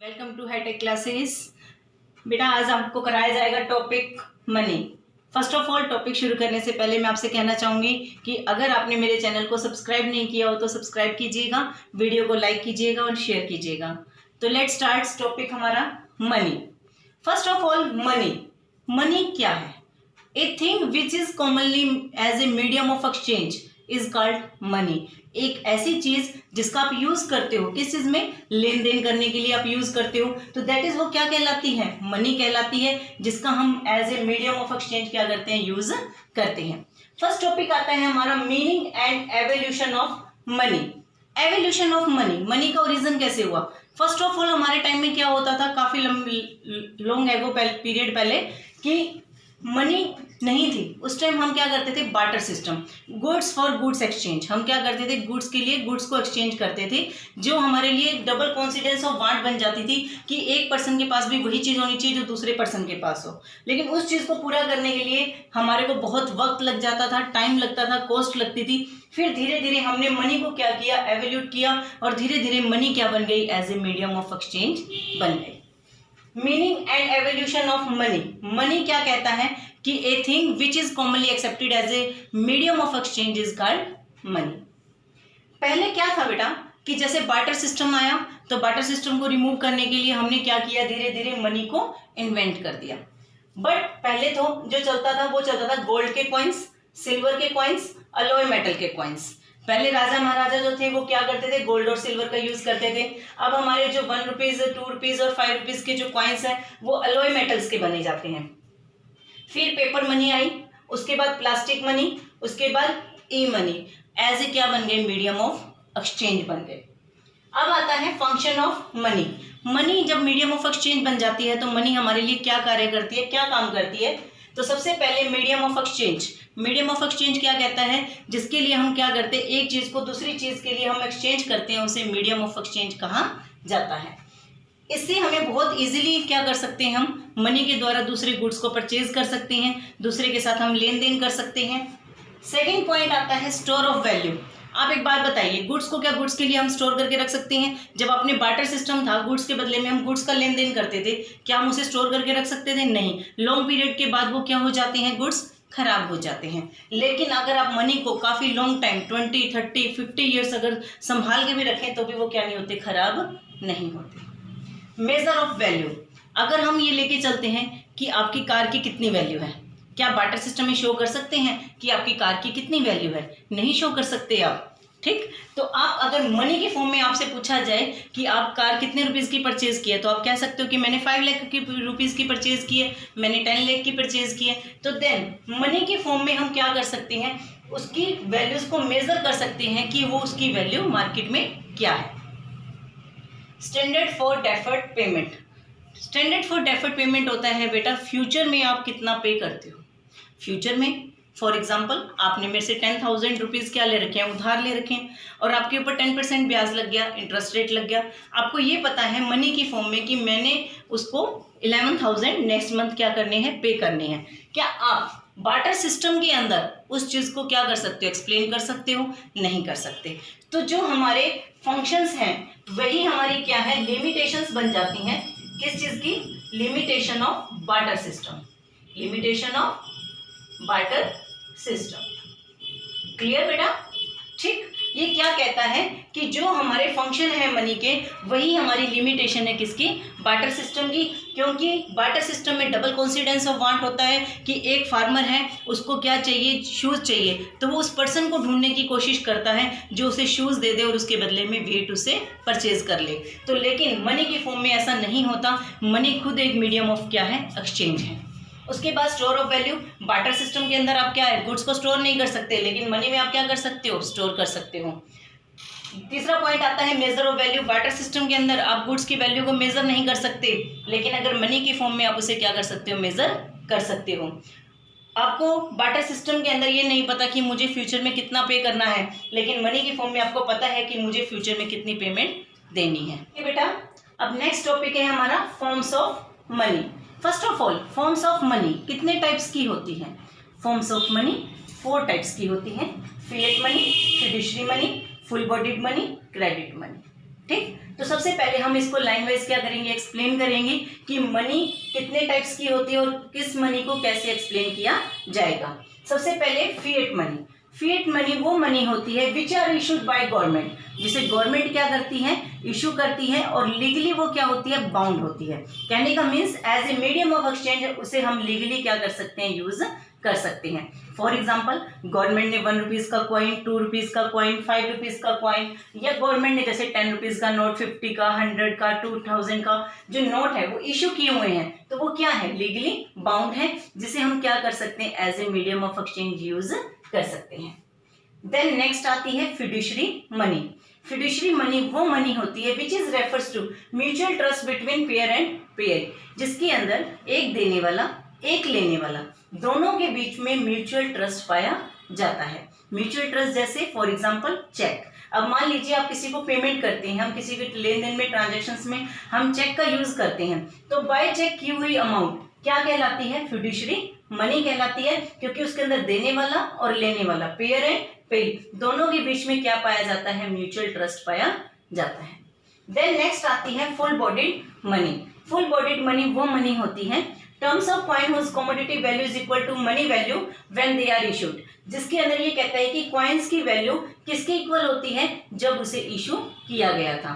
Welcome to hi tech classes. बेटा आज आपको कराया जाएगा topic money. First of all topic शुरू करने से पहले मैं आपसे कहना चाहूँगी कि अगर आपने मेरे चैनल को सब्सक्राइब नहीं किया हो तो सब्सक्राइब कीजिएगा, वीडियो को लाइक कीजिएगा और शेयर कीजिएगा। तो लेट्स स्टार्ट टॉपिक हमारा money. First of all money क्या है? A thing which is commonly as a medium of exchange is called money. एक ऐसी चीज जिसका आप यूज करते हो, किस चीज में? लेन देन करने के लिए आप यूज करते हो, तो दैट इज वो क्या कहलाती है? मनी कहलाती है, जिसका हम as a medium of exchange क्या करते हैं? यूज करते हैं। फर्स्ट टॉपिक आता है हमारा meaning and evolution of money. Evolution of money का ओरिजिन कैसे हुआ? फर्स्ट ऑफ ऑल हमारे टाइम में क्या होता था, काफी लॉन्ग एगो पीरियड पहले, कि मनी नहीं थी। उस टाइम हम क्या करते थे? Barter system, goods for goods exchange. हम क्या करते थे? गुड्स के लिए गुड्स को एक्सचेंज करते थे, जो हमारे लिए डबल कॉन्सिडेंस ऑफ वांट बन जाती थी कि एक पर्सन के पास भी वही चीज़ होनी चाहिए जो दूसरे पर्सन के पास हो। लेकिन उस चीज़ को पूरा करने के लिए हमारे को बहुत वक्त लग जाता था, टाइम लगता था, कॉस्ट लगती थी। फिर धीरे धीरे हमने मनी को क्या किया? एवोल्यूट किया, और धीरे धीरे मनी क्या बन गई? As a medium of exchange बन गई। Meaning and evolution of money. Money क्या कहता है कि a thing which is commonly accepted as a medium of exchange is called money. पहले क्या था बेटा कि जैसे बार्टर सिस्टम आया, तो बार्टर सिस्टम को रिमूव करने के लिए हमने क्या किया? धीरे धीरे मनी को इन्वेंट कर दिया। बट पहले तो जो चलता था वो चलता था गोल्ड के कॉइन्स, सिल्वर के कॉइन्स, अलॉय मेटल के कॉइन्स। पहले राजा महाराजा जो थे वो क्या करते थे? गोल्ड और सिल्वर का यूज करते थे। अब हमारे जो 1 रुपीज, 2 रुपीज और 5 रुपीज के जो कॉइन्स हैं वो अलॉय मेटल्स के बने जाते हैं। फिर पेपर मनी आई, उसके बाद प्लास्टिक मनी, उसके बाद ई मनी, एज ए क्या बन गए? मीडियम ऑफ एक्सचेंज बन गए। अब आता है फंक्शन ऑफ मनी। मनी जब मीडियम ऑफ एक्सचेंज बन जाती है तो मनी हमारे लिए क्या कार्य करती है, क्या काम करती है? तो सबसे पहले medium of exchange. Medium of exchange क्या कहता है? जिसके लिए हम क्या करते हैं? एक चीज को दूसरी चीज के लिए हम एक्सचेंज करते हैं, उसे मीडियम ऑफ एक्सचेंज कहा जाता है। इससे हमें बहुत इजीली क्या कर सकते हैं? हम मनी के द्वारा दूसरे गुड्स को परचेज कर सकते हैं, दूसरे के साथ हम लेन देन कर सकते हैं। सेकेंड पॉइंट आता है स्टोर ऑफ वैल्यू। आप एक बात बताइए, गुड्स को क्या गुड्स के लिए हम स्टोर करके रख सकते हैं? जब अपने बार्टर सिस्टम था, गुड्स के बदले में हम गुड्स का लेन देन करते थे, क्या हम उसे स्टोर करके रख सकते थे? नहीं। लॉन्ग पीरियड के बाद वो क्या हो जाते हैं? गुड्स खराब हो जाते हैं। लेकिन अगर आप मनी को काफी लॉन्ग टाइम 20, 30, 50 ईयर्स अगर संभाल के भी रखें तो भी वो क्या नहीं होते? खराब नहीं होते। Measure of value. अगर हम ये लेके चलते हैं कि आपकी कार की कितनी वैल्यू है, क्या बार्टर सिस्टम में शो कर सकते हैं कि आपकी कार की कितनी वैल्यू है? नहीं शो कर सकते आप। ठीक, तो आप अगर मनी के फॉर्म में आपसे पूछा जाए कि आप कार कितने रुपीस की परचेज की है, तो आप कह सकते हो कि मैंने 5 लाख की रुपीस की परचेज की है, मैंने 10 लाख की परचेज की है। तो देन मनी के फॉर्म में हम क्या कर सकते हैं? उसकी वैल्यूज को मेजर कर सकते हैं कि वो उसकी वैल्यू मार्केट में क्या है। Standard for deferred payment. Standard for deferred payment होता है बेटा फ्यूचर में आप कितना पे करते हो। फ्यूचर में फॉर एग्जाम्पल आपने मेरे से 10,000 रुपीज़ क्या ले रखे हैं? उधार ले रखे हैं, और आपके ऊपर 10% ब्याज लग गया, इंटरेस्ट रेट लग गया। आपको ये पता है मनी की फॉर्म में कि मैंने उसको 11,000 नेक्स्ट मंथ क्या करने हैं? पे करने हैं। क्या आप बार्टर सिस्टम के अंदर उस चीज़ को क्या कर सकते हो? एक्सप्लेन कर सकते हो? नहीं कर सकते। तो जो हमारे फंक्शंस हैं वही हमारी क्या है? लिमिटेशंस बन जाती हैं। किस चीज़ की? Limitation of barter system. Limitation of barter system. Clear बेटा? ठीक, ये क्या कहता है कि जो हमारे फंक्शन है मनी के वही हमारी लिमिटेशन है। किसकी? बार्टर सिस्टम की। क्योंकि बार्टर सिस्टम में डबल कॉन्सिडेंस ऑफ वांट होता है कि एक फार्मर है, उसको क्या चाहिए? शूज़ चाहिए, तो वो उस पर्सन को ढूंढने की कोशिश करता है जो उसे शूज़ दे दे और उसके बदले में वेट उसे परचेज कर ले। तो लेकिन मनी की फॉर्म में ऐसा नहीं होता। मनी खुद एक मीडियम ऑफ क्या है? एक्सचेंज है। उसके बाद store of value. Barter system के अंदर आप क्या है? गुड्स को स्टोर नहीं कर सकते, लेकिन मनी में आप क्या कर सकते हो? स्टोर कर सकते हो। तीसरा पॉइंट आता है measure of value. Barter system के अंदर आप गुड्स की वैल्यू को मेजर नहीं कर सकते, लेकिन अगर मनी की फॉर्म में आप उसे क्या कर सकते हो? मेजर कर सकते हो। आपको बार्टर सिस्टम के अंदर ये नहीं पता कि मुझे फ्यूचर में कितना पे करना है, लेकिन मनी की फॉर्म में आपको पता है कि मुझे फ्यूचर में कितनी पेमेंट देनी है। बेटा अब नेक्स्ट टॉपिक है हमारा forms of money. First of all forms of money कितने टाइप्स की होती हैं? फॉर्म्स ऑफ मनी 4 टाइप्स की होती हैं। Fiat money, fiduciary money, full bodied money, credit money. ठीक। तो सबसे पहले हम इसको लाइन वाइज क्या करेंगे, एक्सप्लेन करेंगे कि मनी कितने टाइप्स की होती है और किस मनी को कैसे एक्सप्लेन किया जाएगा। सबसे पहले फिएट मनी। फिएट मनी वो मनी होती है which are issued by government, जिसे गवर्नमेंट क्या करती है, इशू करती है, और लीगली वो क्या होती है, बाउंड होती है। कहने का means as a medium of exchange उसे हम लीगली क्या कर सकते हैं, यूज कर सकते हैं। फॉर एग्जाम्पल गवर्नमेंट ने 1 रुपीज का कॉइन, 2 रुपीज का कॉइन, 5 रुपीज का कॉइन, या गवर्नमेंट ने जैसे 10 रुपीज का नोट, 50 का, 100 का, 2000 का जो नोट है वो इशू किए हुए हैं, तो वो क्या है, लीगली बाउंड है, जिसे हम क्या कर सकते हैं, as a medium of exchange use कर सकते हैं। देन नेक्स्ट आती है फिड्यूशरी मनी। फिड्यूशरी मनी वो मनी होती है which is refers to mutual trust between payer and payer, जिसके अंदर एक देने वाला एक लेने वाला दोनों के बीच में म्यूचुअल ट्रस्ट पाया जाता है। म्यूचुअल ट्रस्ट जैसे फॉर एग्जांपल चेक। अब मान लीजिए आप किसी को पेमेंट करते हैं, हम किसी के लेन देन में, ट्रांजैक्शंस में हम चेक का यूज करते हैं, तो बाय चेक की हुई अमाउंट क्या कहलाती है, फिड्यूशरी मनी कहलाती है, क्योंकि उसके अंदर देने वाला और लेने वाला, पेयर एंड पेड, दोनों के बीच में क्या पाया जाता है, म्यूचुअल ट्रस्ट पाया जाता है। देन नेक्स्ट आती है full bodied money. Full bodied money वो मनी होती है terms of coin whose commodity value is equal to money value when they are issued, जिसके अंदर ये कहता है कि कॉइन्स की वैल्यू किसके इक्वल होती है, जब उसे इशू किया गया था।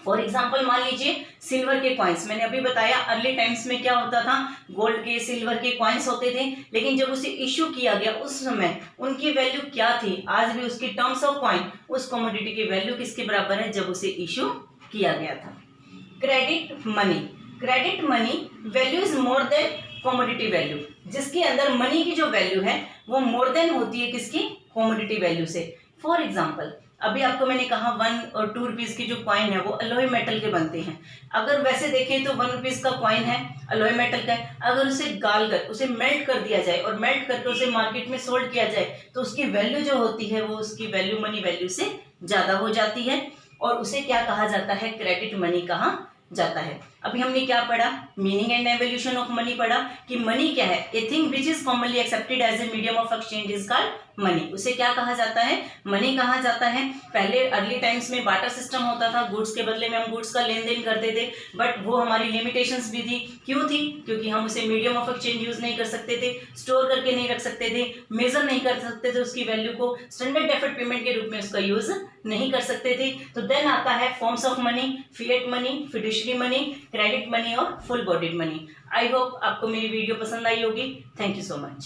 फॉर एग्जाम्पल मान लीजिए सिल्वर के कॉइन्स, मैंने अभी बताया अर्ली टाइम्स में क्या होता था, गोल्ड के, सिल्वर के कॉइन्स होते थे, लेकिन जब उसे इशू किया गया उस समय उनकी वैल्यू क्या थी, आज भी उसकी टर्म्स ऑफ कॉइन उस कमोडिटी की वैल्यू किसके बराबर है, जब उसे इशू किया गया था। Credit money. Credit money value is more than commodity value, जिसके अंदर मनी की जो वैल्यू है वो मोर देन होती है किसकी, कमोडिटी वैल्यू से। फॉर एग्जाम्पल अभी आपको मैंने कहा 1 और 2 रुपीज की जो कॉइन है वो अलॉय मेटल के बनते हैं। अगर वैसे देखें तो 1 रुपीज का कॉइन है, अलॉय मेटल का है, अगर उसे गाल कर उसे मेल्ट कर दिया जाए और मेल्ट करके उसे मार्केट में सोल्ड किया जाए तो उसकी वैल्यू जो होती है वो उसकी वैल्यू मनी वैल्यू से ज्यादा हो जाती है, और उसे क्या कहा जाता है, क्रेडिट मनी कहा जाता है। अभी हमने क्या पढ़ा, meaning and evolution of money पढ़ा कि मनी क्या है, a thing which is commonly accepted as a medium of exchange is called money. उसे क्या कहा जाता है, मनी कहा जाता है। पहले अर्ली टाइम्स में बार्टर सिस्टम होता था, गुड्स के बदले में हम गुड्स का लेन देन करते थे, बट वो हमारी लिमिटेशंस भी थी। क्यों थी, क्योंकि हम उसे मीडियम ऑफ एक्सचेंज यूज नहीं कर सकते थे, स्टोर करके नहीं रख सकते थे, मेजर नहीं कर सकते थे उसकी वैल्यू को, स्टैंडर्ड डेफर्ड पेमेंट के रूप में उसका यूज नहीं कर सकते थे। तो देन आता है forms of money, fiat money, fiduciary money, credit money और full bodied money. I hope आपको मेरी वीडियो पसंद आई होगी। Thank you so much.